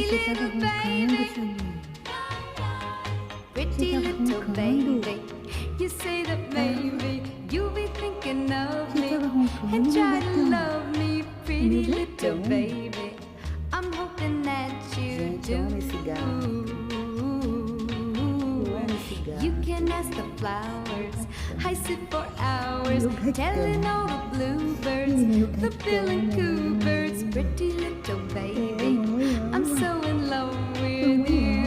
Você tava little roncando, baby, Samir. pretty Você tá little roncando? baby. You say that maybe you'll be thinking of Você me tava roncando, and meu try to gatão? love me, pretty Meu little gatão. baby. I'm hoping that you Gente, eu amo do. esse gato. Eu amo esse You gato. can ask the flowers. I sit for hours Meu gatão. telling all the bluebirds, Meu the bill and coo gatão. birds, pretty little É, baby. mamãe I'm ama. so in love with Mamãe you.